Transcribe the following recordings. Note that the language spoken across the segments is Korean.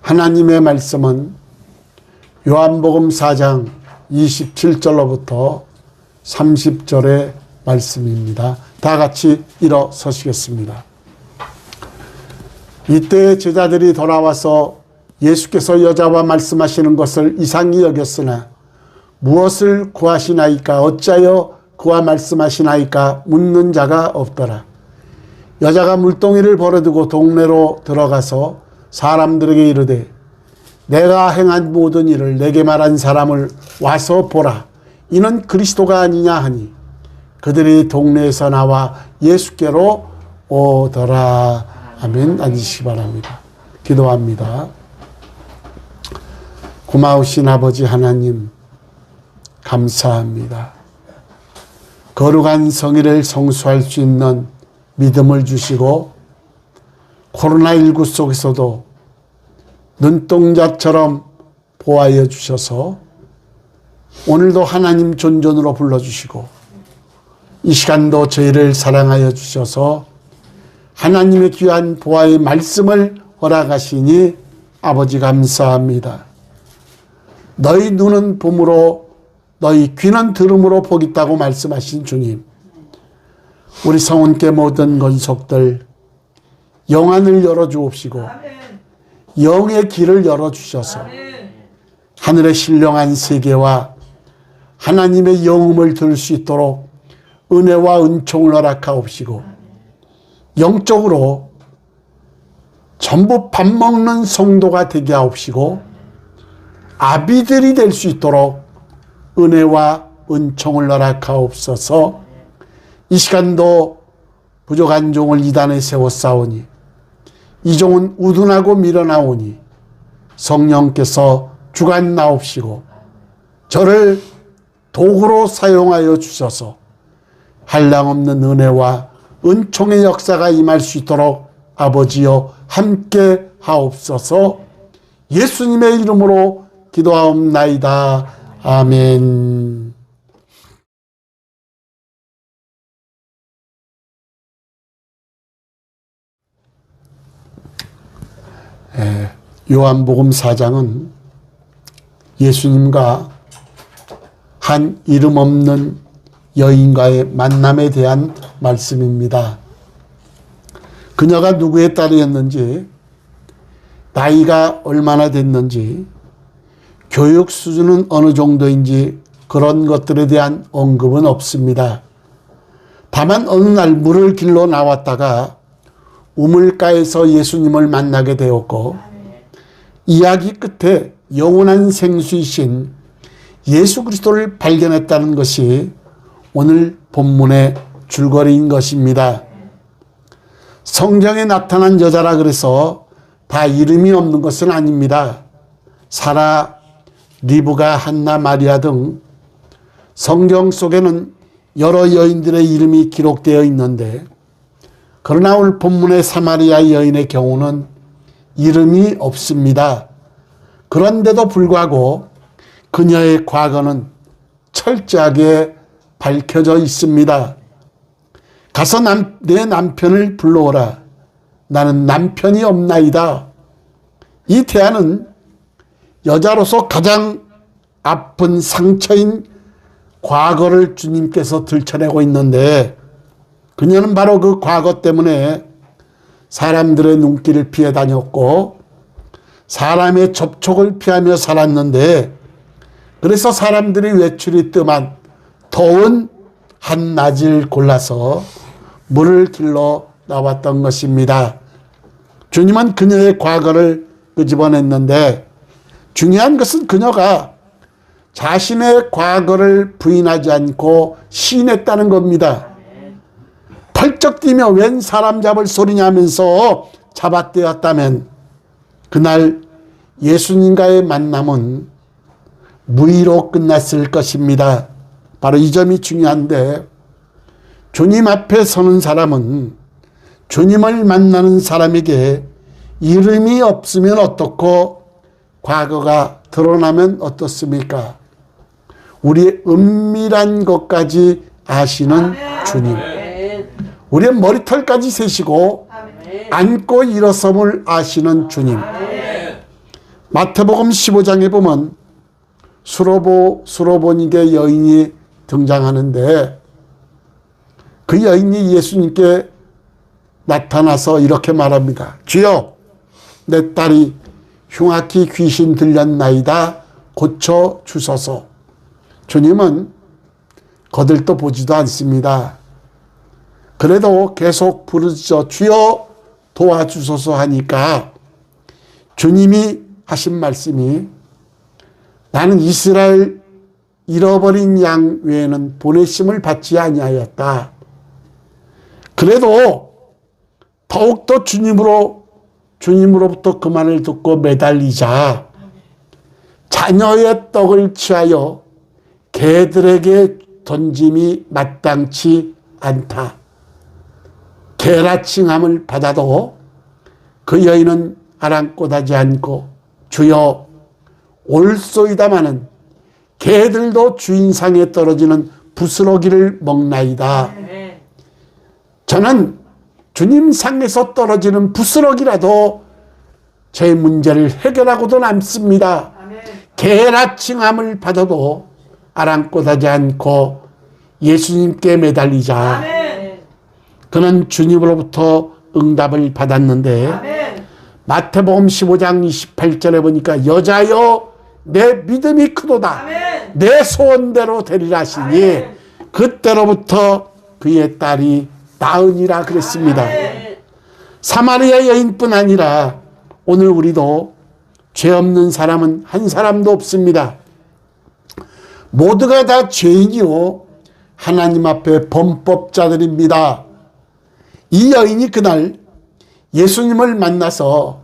하나님의 말씀은 요한복음 4장 27절로부터 30절의 말씀입니다. 다 같이 일어서시겠습니다. 이때 제자들이 돌아와서 예수께서 여자와 말씀하시는 것을 이상히 여겼으나 무엇을 구하시나이까 어찌하여 그와 말씀하시나이까 묻는 자가 없더라. 여자가 물동이를 버려두고 동네로 들어가서 사람들에게 이르되 내가 행한 모든 일을 내게 말한 사람을 와서 보라. 이는 그리스도가 아니냐 하니 그들이 동네에서 나와 예수께로 오더라. 아멘. 앉으시기 바랍니다. 기도합니다. 고마우신 아버지 하나님 감사합니다. 거룩한 성의를 성수할 수 있는 믿음을 주시고 코로나19 속에서도 눈동자처럼 보호하여 주셔서 오늘도 하나님 존존으로 불러주시고 이 시간도 저희를 사랑하여 주셔서 하나님의 귀한 보호의 말씀을 허락하시니 아버지 감사합니다. 너희 눈은 봄으로 너희 귀는 들음으로 보겠다고 말씀하신 주님, 우리 성원께 모든 건속들 영안을 열어주옵시고 영의 길을 열어주셔서 하늘의 신령한 세계와 하나님의 영음을 들을 수 있도록 은혜와 은총을 허락하옵시고 영적으로 전부 밥 먹는 성도가 되게 하옵시고 아비들이 될 수 있도록 은혜와 은총을 허락하옵소서. 이 시간도 부족한 종을 이단에 세워싸우니 이 종은 우둔하고 밀어나오니 성령께서 주관나옵시고 저를 도구로 사용하여 주셔서 한량없는 은혜와 은총의 역사가 임할 수 있도록 아버지여 함께 하옵소서. 예수님의 이름으로 기도하옵나이다. 아멘. 요한복음 4장은 예수님과 한 이름 없는 여인과의 만남에 대한 말씀입니다. 그녀가 누구의 딸이었는지, 나이가 얼마나 됐는지, 교육 수준은 어느 정도인지 그런 것들에 대한 언급은 없습니다. 다만 어느 날 물을 길러 나왔다가 우물가에서 예수님을 만나게 되었고 이야기 끝에 영원한 생수이신 예수 그리스도를 발견했다는 것이 오늘 본문의 줄거리인 것입니다. 성경에 나타난 여자라 그래서 다 이름이 없는 것은 아닙니다. 사라, 리브가, 한나, 마리아 등 성경 속에는 여러 여인들의 이름이 기록되어 있는데 그러나 오늘 본문의 사마리아 여인의 경우는 이름이 없습니다. 그런데도 불구하고 그녀의 과거는 철저하게 밝혀져 있습니다. 가서 내 남편을 불러오라. 나는 남편이 없나이다. 이 대화는 여자로서 가장 아픈 상처인 과거를 주님께서 들춰내고 있는데 그녀는 바로 그 과거 때문에 사람들의 눈길을 피해 다녔고 사람의 접촉을 피하며 살았는데 그래서 사람들이 외출이 뜸한 더운 한낮을 골라서 물을 길러 나왔던 것입니다. 주님은 그녀의 과거를 끄집어냈는데 중요한 것은 그녀가 자신의 과거를 부인하지 않고 시인했다는 겁니다. 펄쩍 뛰며 웬 사람 잡을 소리냐 하면서 잡아떼었다면 그날 예수님과의 만남은 무의로 끝났을 것입니다. 바로 이 점이 중요한데 주님 앞에 서는 사람은 주님을 만나는 사람에게 이름이 없으면 어떻고 과거가 드러나면 어떻습니까? 우리의 은밀한 것까지 아시는 주님, 우리의 머리털까지 세시고 안고 일어섬을 아시는 주님, 마태복음 15장에 보면 수로보니게 여인이 등장하는데 그 여인이 예수님께 나타나서 이렇게 말합니다. 주여, 내 딸이 흉악히 귀신 들렸나이다. 고쳐 주소서. 주님은 거들떠 보지도 않습니다. 그래도 계속 부르짖어 주여 도와주소서 하니까 주님이 하신 말씀이 나는 이스라엘 잃어버린 양 외에는 보내심을 받지 아니하였다. 그래도 더욱더 주님으로부터 그 말을 듣고 매달리자 자녀의 떡을 취하여 개들에게 던짐이 마땅치 않다. 개라칭함을 받아도 그 여인은 아랑곳하지 않고 주여 올소이다마는 개들도 주인상에 떨어지는 부스러기를 먹나이다. 저는 주님 상에서 떨어지는 부스러기라도 제 문제를 해결하고도 남습니다. 개라칭함을 받아도 아랑곳하지 않고 예수님께 매달리자. 그는 주님으로부터 응답을 받았는데 마태복음 15장 28절에 보니까 여자여 내 믿음이 크도다. 내 소원대로 되리라 하시니 그때로부터 그의 딸이 나으니라 그랬습니다. 사마리아 여인뿐 아니라 오늘 우리도 죄 없는 사람은 한 사람도 없습니다. 모두가 다 죄인이요 하나님 앞에 범법자들입니다. 이 여인이 그날 예수님을 만나서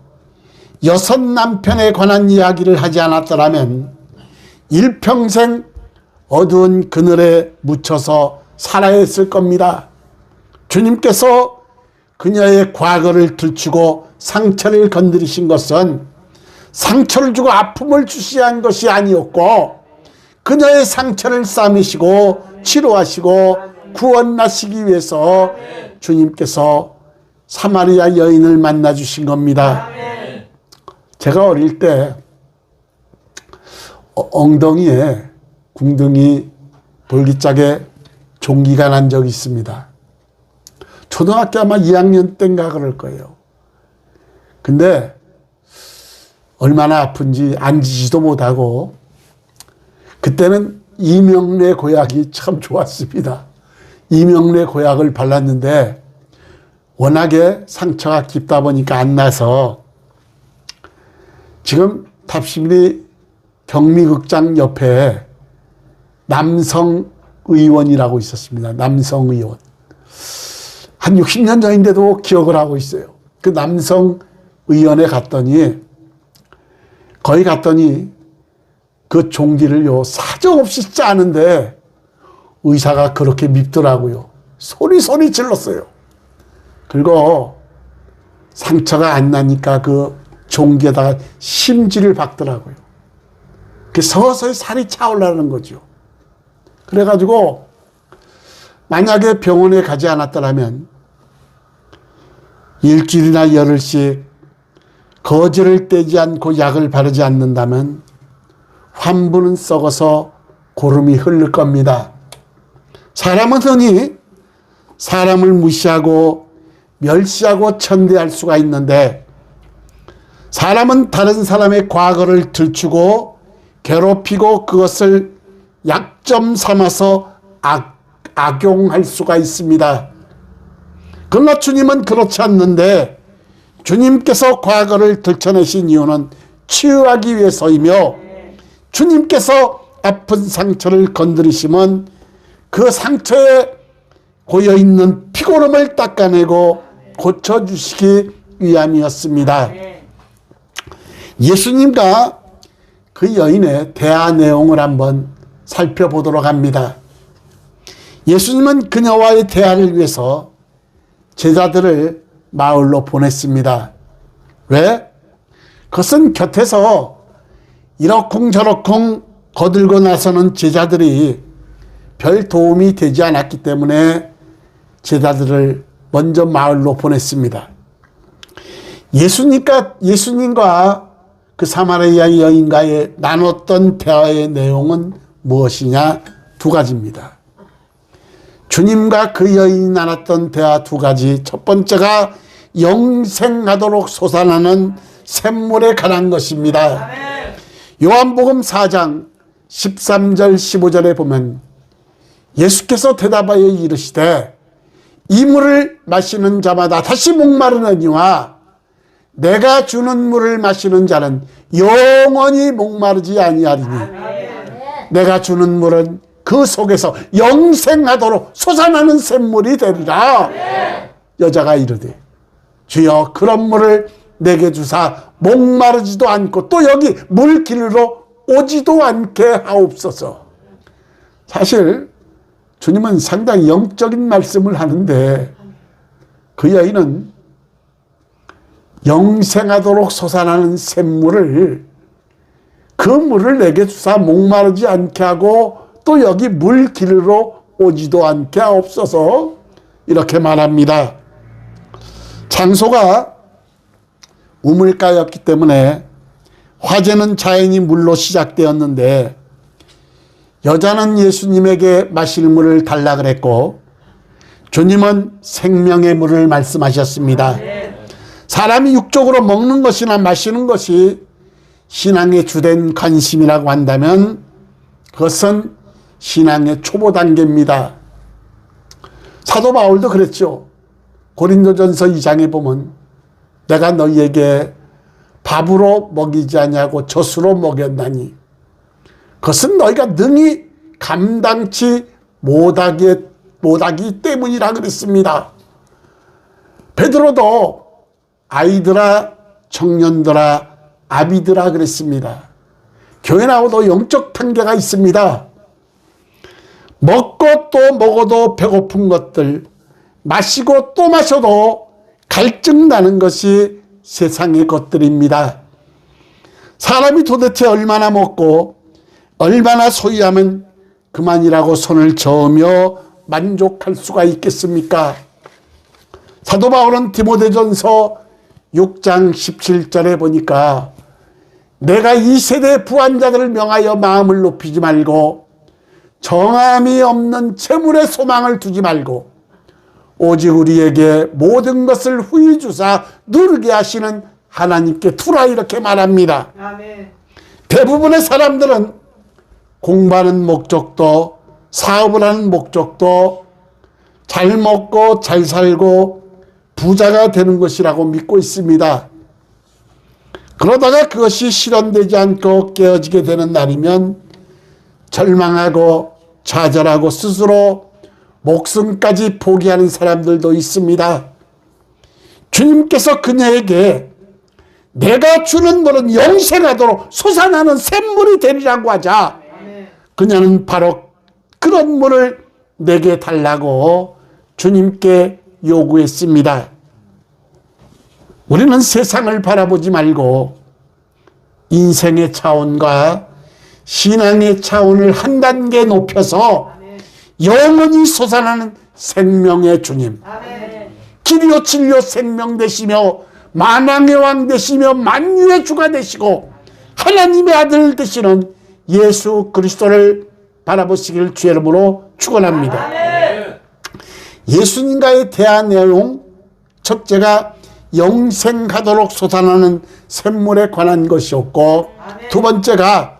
6 남편에 관한 이야기를 하지 않았더라면 일평생 어두운 그늘에 묻혀서 살아야 했을 겁니다. 주님께서 그녀의 과거를 들추고 상처를 건드리신 것은 상처를 주고 아픔을 주시한 것이 아니었고 그녀의 상처를 싸매시고 치료하시고 구원하시기 위해서 주님께서 사마리아 여인을 만나 주신 겁니다. 제가 어릴 때 엉덩이에 궁둥이 볼기짝에 종기가 난 적이 있습니다. 초등학교 아마 2학년 때인가 그럴 거예요. 근데 얼마나 아픈지 앉지도 못하고 그때는 이명래 고약이 참 좋았습니다. 이명래 고약을 발랐는데 워낙에 상처가 깊다 보니까 안 나서 지금 답심리 경미극장 옆에 남성의원이라고 있었습니다. 남성의원. 한 60년 전인데도 기억을 하고 있어요. 그 남성의원에 갔더니 거기 갔더니 그 종기를요 사정없이 짜는데 의사가 그렇게 밉더라고요. 소리 질렀어요. 그리고 상처가 안 나니까 그 종기에다가 심지를 박더라고요. 그 서서히 살이 차올라는 거죠. 그래가지고 만약에 병원에 가지 않았더라면 일주일이나 열흘씩 거지를 떼지 않고 약을 바르지 않는다면 환부는 썩어서 고름이 흐를 겁니다. 사람은 흔히 사람을 무시하고 멸시하고 천대할 수가 있는데 사람은 다른 사람의 과거를 들추고 괴롭히고 그것을 약점 삼아서 악용할 수가 있습니다. 그러나 주님은 그렇지 않는데 주님께서 과거를 들춰내신 이유는 치유하기 위해서이며 주님께서 아픈 상처를 건드리시면 그 상처에 고여있는 피고름을 닦아내고 고쳐주시기 위함이었습니다. 예수님과 그 여인의 대화 내용을 한번 살펴보도록 합니다. 예수님은 그녀와의 대화를 위해서 제자들을 마을로 보냈습니다. 왜? 그것은 곁에서 이러쿵저러쿵 거들고 나서는 제자들이 별 도움이 되지 않았기 때문에 제자들을 먼저 마을로 보냈습니다. 예수님과 그 사마리아 여인과의 나눴던 대화의 내용은 무엇이냐? 두 가지입니다. 주님과 그 여인이 나눴던 대화 두 가지. 첫 번째가 영생하도록 솟아나는 샘물에 관한 것입니다. 요한복음 4장 13절 15절에 보면 예수께서 대답하여 이르시되 이 물을 마시는 자마다 다시 목마르느니와 내가 주는 물을 마시는 자는 영원히 목마르지 아니하리니 내가 주는 물은 그 속에서 영생하도록 솟아나는 샘물이 되리라. 여자가 이르되 주여 그런 물을 내게 주사 목마르지도 않고 또 여기 물길로 오지도 않게 하옵소서. 사실 주님은 상당히 영적인 말씀을 하는데 그 여인은 영생하도록 솟아나는 샘물을 그 물을 내게 주사 목마르지 않게 하고 또 여기 물길로 오지도 않게 하옵소서 이렇게 말합니다. 장소가 우물가였기 때문에 화제는 자연히 물로 시작되었는데 여자는 예수님에게 마실 물을 달라 그랬고 주님은 생명의 물을 말씀하셨습니다. 사람이 육적으로 먹는 것이나 마시는 것이 신앙의 주된 관심이라고 한다면 그것은 신앙의 초보 단계입니다. 사도 바울도 그랬죠. 고린도전서 2장에 보면 내가 너희에게 밥으로 먹이지 아니하고 젖으로 먹였나니 그것은 너희가 능히 감당치 못하기 때문이라 그랬습니다. 베드로도 아이들아 청년들아 아비들아 그랬습니다. 교회 나와도 영적 한계가 있습니다. 먹고 또 먹어도 배고픈 것들, 마시고 또 마셔도 갈증 나는 것이 세상의 것들입니다. 사람이 도대체 얼마나 먹고 얼마나 소유하면 그만이라고 손을 저으며 만족할 수가 있겠습니까? 사도 바울은 디모데전서 6장 17절에 보니까 내가 이 세대 부한자들을 명하여 마음을 높이지 말고 정함이 없는 재물에 소망을 두지 말고 오직 우리에게 모든 것을 후히 주사 누르게 하시는 하나님께 두라 이렇게 말합니다. 아멘. 대부분의 사람들은 공부하는 목적도 사업을 하는 목적도 잘 먹고 잘 살고 부자가 되는 것이라고 믿고 있습니다. 그러다가 그것이 실현되지 않고 깨어지게 되는 날이면 절망하고 좌절하고 스스로 목숨까지 포기하는 사람들도 있습니다. 주님께서 그녀에게 내가 주는 물은 영생하도록 솟아나는 샘물이 되리라고 하자 그녀는 바로 그런 물을 내게 달라고 주님께 요구했습니다. 우리는 세상을 바라보지 말고 인생의 차원과 신앙의 차원을 한 단계 높여서 영원히 솟아나는 생명의 주님, 길이요 진리요 생명 되시며 만왕의 왕 되시며 만유의 주가 되시고 하나님의 아들 되시는 예수 그리스도를 바라보시길 주의 이름으로 축원합니다. 예수님과의 대화 내용 첫째가 영생하도록 솟아나는 샘물에 관한 것이었고 두 번째가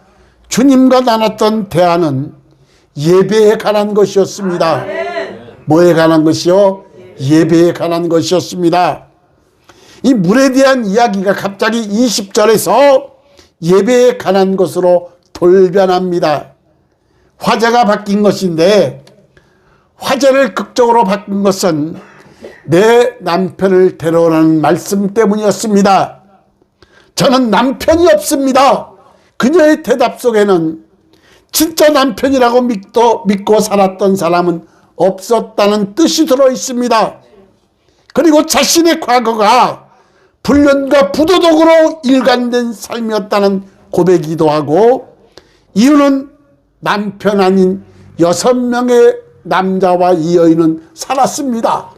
주님과 나눴던 대화는 예배에 관한 것이었습니다. 뭐에 관한 것이요? 예배에 관한 것이었습니다. 이 물에 대한 이야기가 갑자기 20절에서 예배에 관한 것으로 돌변합니다. 화제가 바뀐 것인데 화제를 극적으로 바꾼 것은 내 남편을 데려오라는 말씀 때문이었습니다. 저는 남편이 없습니다. 그녀의 대답 속에는 진짜 남편이라고 믿고 살았던 사람은 없었다는 뜻이 들어 있습니다. 그리고 자신의 과거가 불륜과 부도덕으로 일관된 삶이었다는 고백이기도 하고 이유는 남편 아닌 6명의 남자와 이 여인은 살았습니다.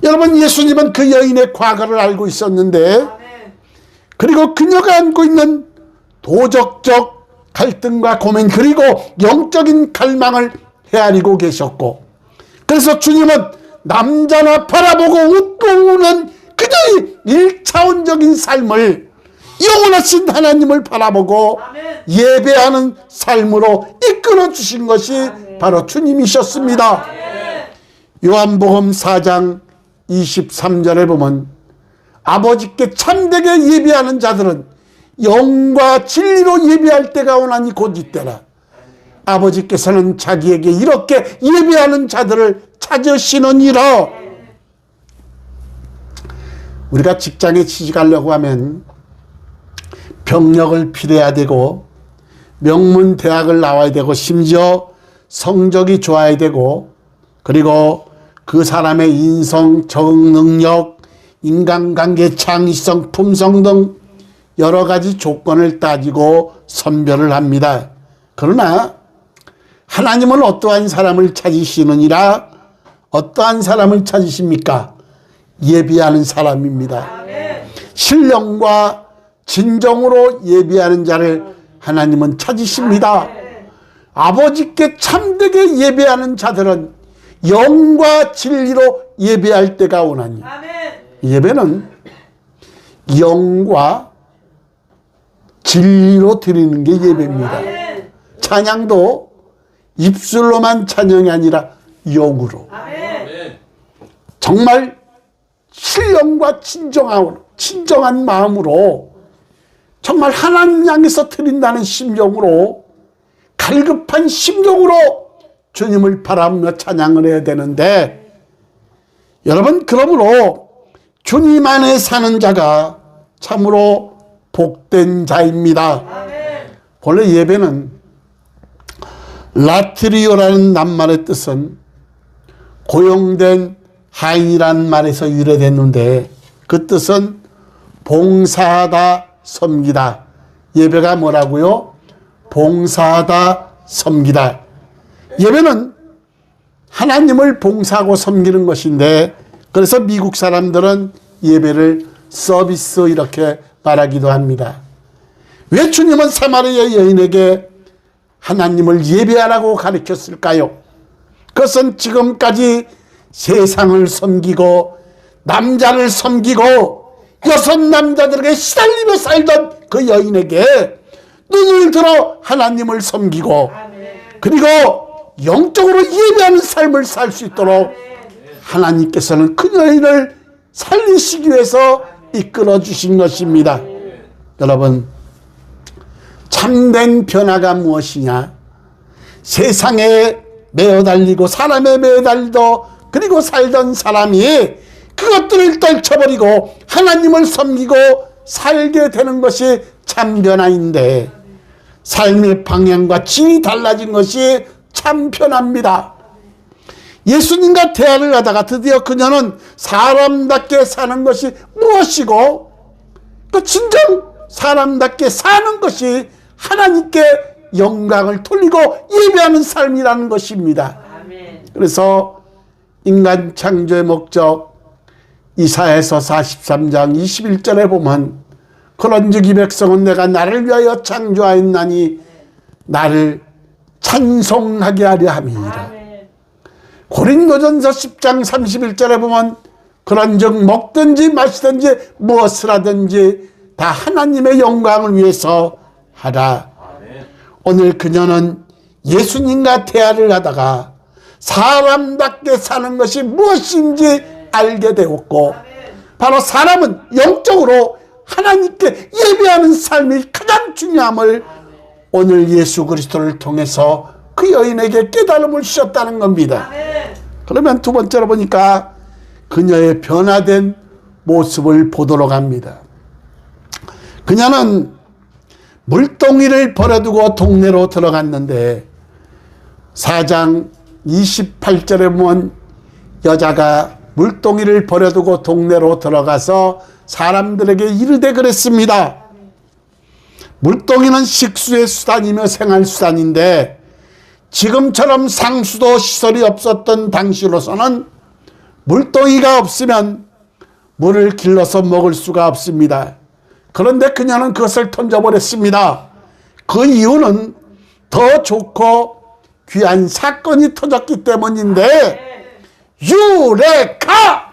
여러분 예수님은 그 여인의 과거를 알고 있었는데 그리고 그녀가 안고 있는 도덕적 갈등과 고민, 그리고 영적인 갈망을 헤아리고 계셨고, 그래서 주님은 남자나 바라보고 웃고 우는 그녀의 1차원적인 삶을 영원하신 하나님을 바라보고 예배하는 삶으로 이끌어 주신 것이 바로 주님이셨습니다. 요한복음 4장 23절에 보면 아버지께 참되게 예배하는 자들은 영과 진리로 예배할 때가 오나니 곧 이때라. 아버지께서는 자기에게 이렇게 예배하는 자들을 찾으시느니라. 우리가 직장에 취직하려고 하면 병력을 필요해야 되고, 명문 대학을 나와야 되고, 심지어 성적이 좋아야 되고, 그리고 그 사람의 인성, 적응 능력, 인간관계 창의성, 품성 등 여러 가지 조건을 따지고 선별을 합니다. 그러나 하나님은 어떠한 사람을 찾으시느니라? 어떠한 사람을 찾으십니까? 예비하는 사람입니다. 신령과 진정으로 예비하는 자를 하나님은 찾으십니다. 아버지께 참되게 예배하는 자들은 영과 진리로 예배할 때가 오나니. 예배는 영과 진리로 드리는 게 예배입니다. 찬양도 입술로만 찬양이 아니라 영으로. 정말 신령과 친정한 마음으로, 정말 하나님 향해서 드린다는 심정으로, 갈급한 심정으로 주님을 바라보며 찬양을 해야 되는데, 여러분, 그러므로 주님 안에 사는 자가 참으로 복된 자입니다. 본래 예배는 라트리오라는 낱말의 뜻은 고용된 하인이라는 말에서 유래됐는데, 그 뜻은 봉사하다, 섬기다. 예배가 뭐라고요? 봉사하다, 섬기다. 예배는 하나님을 봉사하고 섬기는 것인데, 그래서 미국 사람들은 예배를 서비스 이렇게 말하기도 합니다. 왜 주님은 사마리아 여인에게 하나님을 예배하라고 가르쳤을까요? 그것은 지금까지 세상을 섬기고 남자를 섬기고 여섯 남자들에게 시달리며 살던 그 여인에게 눈을 들어 하나님을 섬기고, 그리고 영적으로 예배하는 삶을 살 수 있도록 하나님께서는 그 여인을 살리시기 위해서 이끌어 주신 것입니다. 여러분, 참된 변화가 무엇이냐? 세상에 매어달리고 사람에 매어달리도 그리고 살던 사람이 그것들을 떨쳐버리고 하나님을 섬기고 살게 되는 것이 참 변화인데, 삶의 방향과 질이 달라진 것이 참 변화입니다. 예수님과 대화를 하다가 드디어 그녀는 사람답게 사는 것이 무엇이고, 또 진정 사람답게 사는 것이 하나님께 영광을 돌리고 예배하는 삶이라는 것입니다. 그래서 인간 창조의 목적, 이사야서 43장 21절에 보면 그런즉 이 백성은 내가 나를 위하여 창조하였나니 나를 찬송하게 하려 함이니라. 고린도전서 10장 31절에 보면 그런즉 먹든지 마시든지 무엇을 하든지 다 하나님의 영광을 위해서 하라. 오늘 그녀는 예수님과 대화를 하다가 사람답게 사는 것이 무엇인지 알게 되었고, 바로 사람은 영적으로 하나님께 예배하는 삶이 가장 중요함을 오늘 예수 그리스도를 통해서 그 여인에게 깨달음을 주셨다는 겁니다. 그러면 두 번째로 보니까 그녀의 변화된 모습을 보도록 합니다. 그녀는 물동이를 버려두고 동네로 들어갔는데 4장 28절에 보면 여자가 물동이를 버려두고 동네로 들어가서 사람들에게 이르되 그랬습니다. 물동이는 식수의 수단이며 생활수단인데 지금처럼 상수도 시설이 없었던 당시로서는 물동이가 없으면 물을 길러서 먹을 수가 없습니다. 그런데 그녀는 그것을 던져버렸습니다. 그 이유는 더 좋고 귀한 사건이 터졌기 때문인데, 유레카!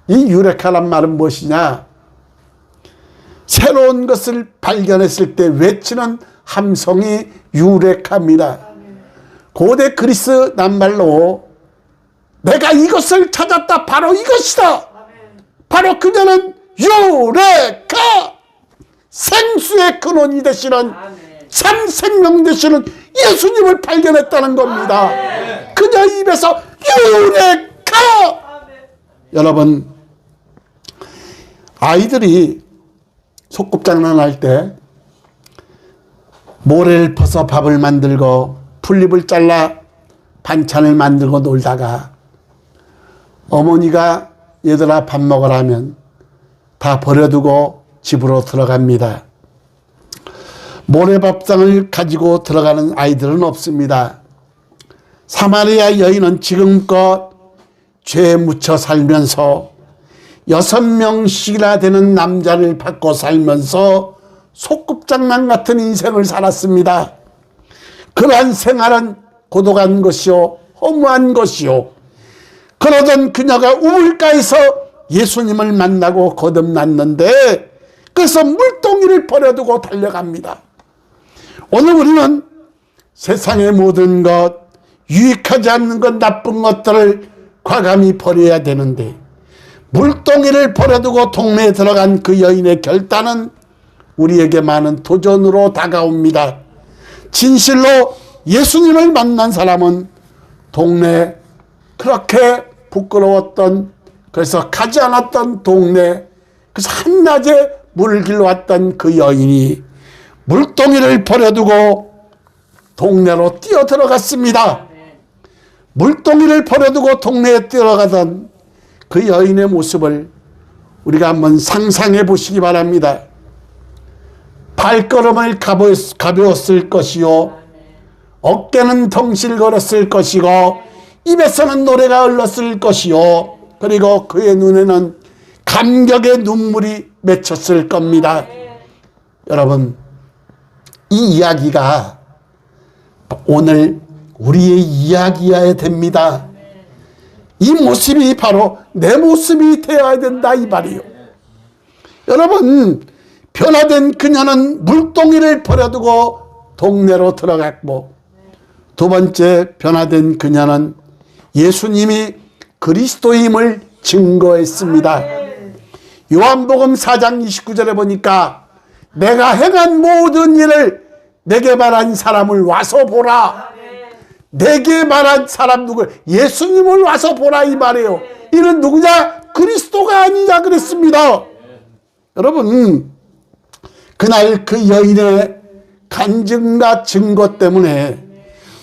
이 유레카란 말은 무엇이냐? 새로운 것을 발견했을 때 외치는 함성이 유레카입니다. 고대 그리스 낱말로 내가 이것을 찾았다, 바로 이것이다. 바로 그녀는 유레카! 생수의 근원이 되시는, 참 생명 되시는 예수님을 발견했다는 겁니다. 그녀 입에서 유레카! 여러분, 아이들이 소꿉장난할 때 모래를 퍼서 밥을 만들고 풀잎을 잘라 반찬을 만들고 놀다가 어머니가 얘들아 밥 먹으라면 다 버려두고 집으로 들어갑니다. 모래밥상을 가지고 들어가는 아이들은 없습니다. 사마리아 여인은 지금껏 죄에 묻혀 살면서 6명씩이나 되는 남자를 받고 살면서 소꿉장난 같은 인생을 살았습니다. 그러한 생활은 고독한 것이요, 허무한 것이요. 그러던 그녀가 우물가에서 예수님을 만나고 거듭났는데, 그래서 물동이를 버려두고 달려갑니다. 오늘 우리는 세상의 모든 것, 유익하지 않는 것, 나쁜 것들을 과감히 버려야 되는데, 물동이를 버려두고 동네에 들어간 그 여인의 결단은 우리에게 많은 도전으로 다가옵니다. 진실로 예수님을 만난 사람은 동네, 그렇게 부끄러웠던, 그래서 가지 않았던 동네, 그래서 한낮에 물을 길러 왔던 그 여인이 물동이를 버려두고 동네로 뛰어 들어갔습니다. 물동이를 버려두고 동네에 뛰어가던 그 여인의 모습을 우리가 한번 상상해 보시기 바랍니다. 발걸음을 가벼웠을 것이요, 어깨는 덩실 걸었을 것이고, 입에서는 노래가 흘렀을 것이요, 그리고 그의 눈에는 감격의 눈물이 맺혔을 겁니다. 여러분, 이 이야기가 오늘 우리의 이야기여야 됩니다. 이 모습이 바로 내 모습이 되어야 된다, 이 말이요. 여러분, 변화된 그녀는 물동이를 버려두고 동네로 들어갔고, 두 번째 변화된 그녀는 예수님이 그리스도임을 증거했습니다. 요한복음 4장 29절에 보니까 내가 행한 모든 일을 내게 말한 사람을 와서 보라. 내게 말한 사람 누구? 예수님을 와서 보라, 이 말이에요. 이는 누구냐? 그리스도가 아니냐 그랬습니다. 여러분, 그날 그 여인의 간증과 증거 때문에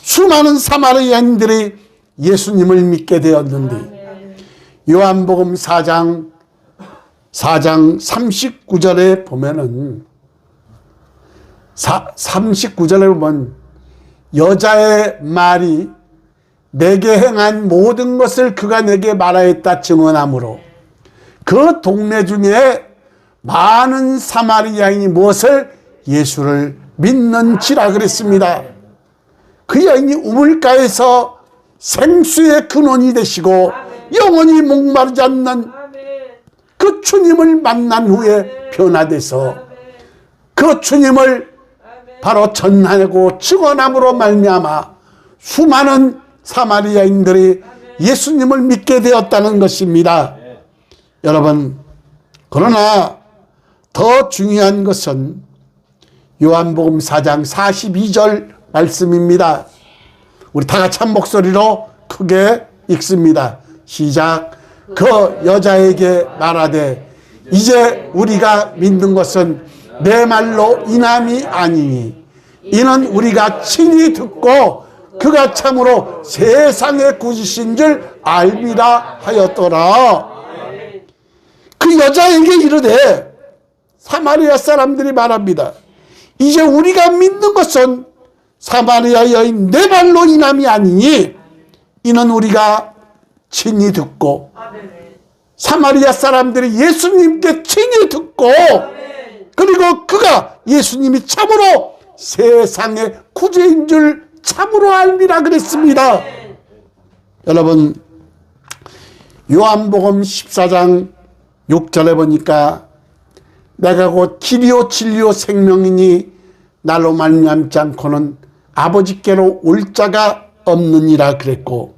수많은 사마리아인들이 예수님을 믿게 되었는데, 요한복음 4장 39절에 보면은 39절에 보면 여자의 말이 내게 행한 모든 것을 그가 내게 말하였다 증언하므로 그 동네 중에 많은 사마리아인이 무엇을? 예수를 믿는지라 그랬습니다. 그 여인이 우물가에서 생수의 근원이 되시고 영원히 목마르지 않는 그 주님을 만난 후에 변화돼서 그 주님을 바로 전하고 증언함으로 말미암아 수많은 사마리아인들이 예수님을 믿게 되었다는 것입니다. 여러분, 그러나 더 중요한 것은 요한복음 4장 42절 말씀입니다. 우리 다 같이 한 목소리로 크게 읽습니다. 시작. 그 여자에게 말하되 이제 우리가 믿는 것은 내 말로 인함이 아니니 이는 우리가 친히 듣고 그가 참으로 세상의 구주신 줄 알미라 하였더라. 그 여자에게 이르되 사마리아 사람들이 말합니다. 이제 우리가 믿는 것은 사마리아 여인 내 말로 인함이 아니니 이는 우리가 친히 듣고 사마리아 사람들이 예수님께 친히 듣고 그리고 그가 예수님이 참으로 세상의 구주인 줄 참으로 알미라 그랬습니다. 여러분, 요한복음 14장 6절에 보니까 내가 곧 길이요 진리요 생명이니 나로 말미암지 않고는 아버지께로 올 자가 없느니라 그랬고,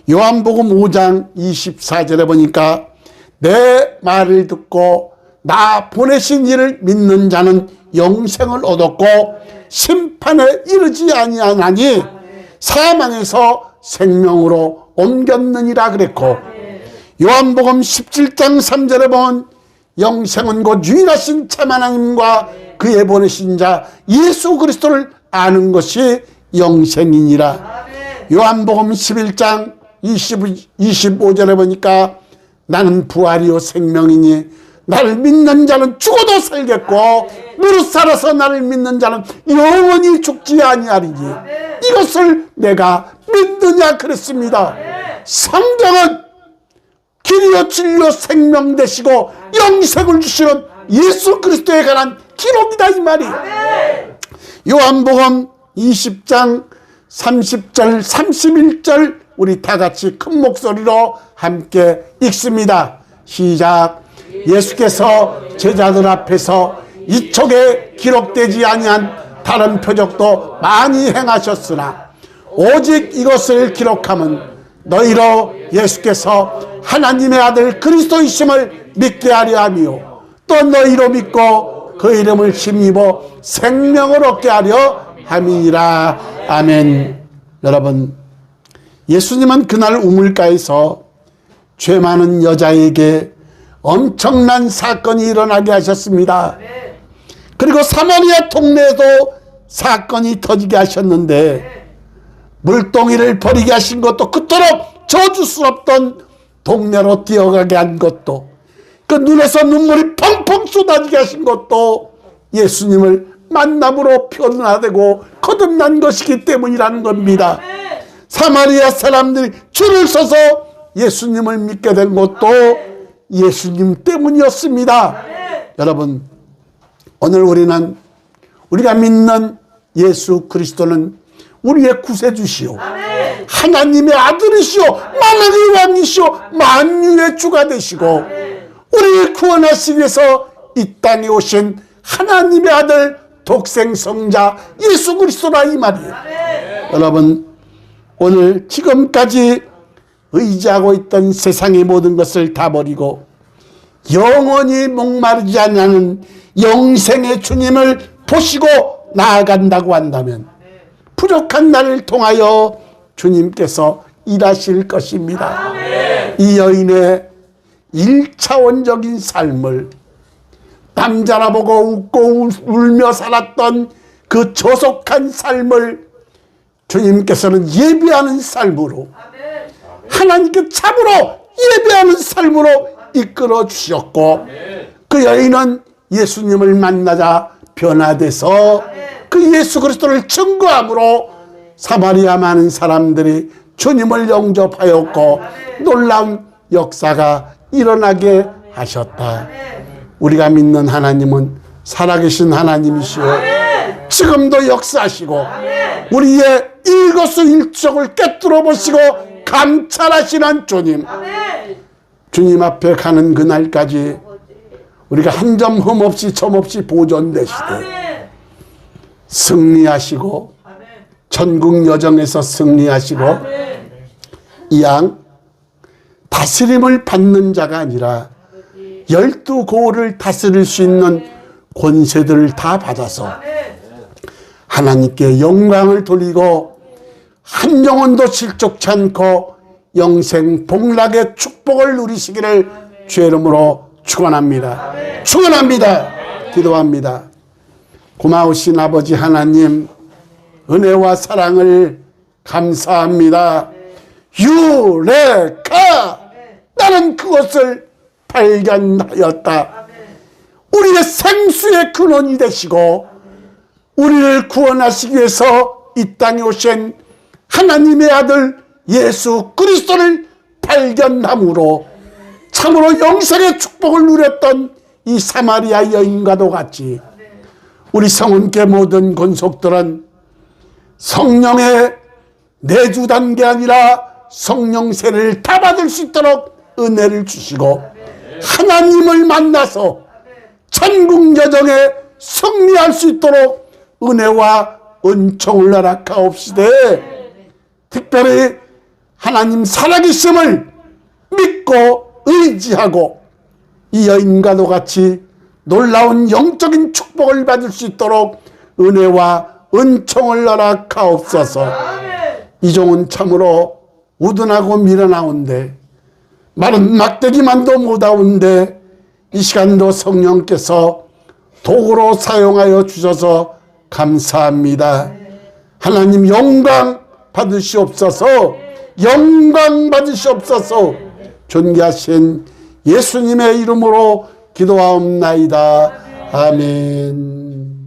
요한복음 5장 24절에 보니까 내 말을 듣고 나 보내신 이를 믿는 자는 영생을 얻었고 심판에 이르지 아니하나니 사망에서 생명으로 옮겼느니라 그랬고, 요한복음 17장 3절에 보면 영생은 곧 유일하신 참 하나님과 그의 보내신 자 예수 그리스도를 아는 것이 영생이니라. 요한복음 11장 25절에 보니까 나는 부활이요 생명이니 나를 믿는 자는 죽어도 살겠고 무릇 살아서 나를 믿는 자는 영원히 죽지 아니하리니 이것을 내가 믿느냐 그랬습니다. 성경은 길이요 진리요 생명 되시고 영생을 주시는 예수 그리스도에 관한 기록이다 이 말이. 요한복음 20장 30절 31절 우리 다 같이 큰 목소리로 함께 읽습니다. 시작. 예수께서 제자들 앞에서 이쪽에 기록되지 아니한 다른 표적도 많이 행하셨으나 오직 이것을 기록함은 너희로 예수께서 하나님의 아들 그리스도이심을 믿게 하려 함이요 또 너희로 믿고 그 이름을 힘입어 생명을 얻게 하려 함이니라. 아멘. 여러분, 예수님은 그날 우물가에서 죄 많은 여자에게 엄청난 사건이 일어나게 하셨습니다. 그리고 사마리아 동네에도 사건이 터지게 하셨는데 물동이를 버리게 하신 것도, 그토록 저주스럽던 동네로 뛰어가게 한 것도, 그 눈에서 눈물이 펑펑 쏟아지게 하신 것도 예수님을 만남으로 변화되고 거듭난 것이기 때문이라는 겁니다. 사마리아 사람들이 줄을 서서 예수님을 믿게 된 것도 예수님 때문이었습니다. 여러분, 오늘 우리가 믿는 예수 그리스도는 우리의 구세주시오, 하나님의 아들이시오, 만왕의 왕이시오, 만유의 주가 되시고 우리를 구원하시기 위해서 이 땅에 오신 하나님의 아들 독생성자 예수 그리스도라 이 말이에요. 여러분, 오늘 지금까지 의지하고 있던 세상의 모든 것을 다 버리고 영원히 목마르지 않는 영생의 주님을 보시고 나아간다고 한다면 부족한 나를 통하여 주님께서 일하실 것입니다. 이 여인의 1차원적인 삶을, 남자라 보고 웃고 울며 살았던 그 저속한 삶을 주님께서는 예배하는 삶으로, 하나님께 참으로 예배하는 삶으로 이끌어 주셨고, 그 여인은 예수님을 만나자 변화돼서 그 예수 그리스도를 증거함으로 사마리아 많은 사람들이 주님을 영접하였고 놀라운 역사가 일어나게 하셨다. 우리가 믿는 하나님은 살아계신 하나님이시오, 지금도 역사하시고 우리의 일거수일투족을 꿰뚫어 보시고 감찰하시는 주님, 주님 앞에 가는 그날까지 우리가 한 점 흠없이 점없이 보존되시되 승리하시고 천국 여정에서 승리하시고 이 양 다스림을 받는 자가 아니라 12고을을 다스릴 수 있는 권세들을 다 받아서 하나님께 영광을 돌리고 한 영혼도 실족치 않고 영생 복락의 축복을 누리시기를 주의 이름으로 축원합니다. 축원합니다. 기도합니다. 고마우신 아버지 하나님, 은혜와 사랑을 감사합니다. 유레카, 나는 그것을 발견하였다. 우리의 생수의 근원이 되시고 우리를 구원하시기 위해서 이 땅에 오신 하나님의 아들 예수 그리스도를 발견함으로 참으로 영생의 축복을 누렸던 이 사마리아 여인과도 같이 우리 성은교 모든 권속들은 성령의 내주 단계 아니라 성령 세례를 다 받을 수 있도록 은혜를 주시고 하나님을 만나서 천국 여정에 승리할 수 있도록 은혜와 은총을 허락하옵시되 특별히 하나님 살아계심을 믿고 의지하고 이 여인과도 같이 놀라운 영적인 축복을 받을 수 있도록 은혜와 은총을 허락하옵소서. 이 종은 참으로 우둔하고 미련하온데 마른 막대기만도 못하온데 이 시간도 성령께서 도구로 사용하여 주셔서 감사합니다. 하나님 영광 받으시옵소서. 영광 받으시옵소서. 존귀하신 예수님의 이름으로 기도하옵나이다. 아멘.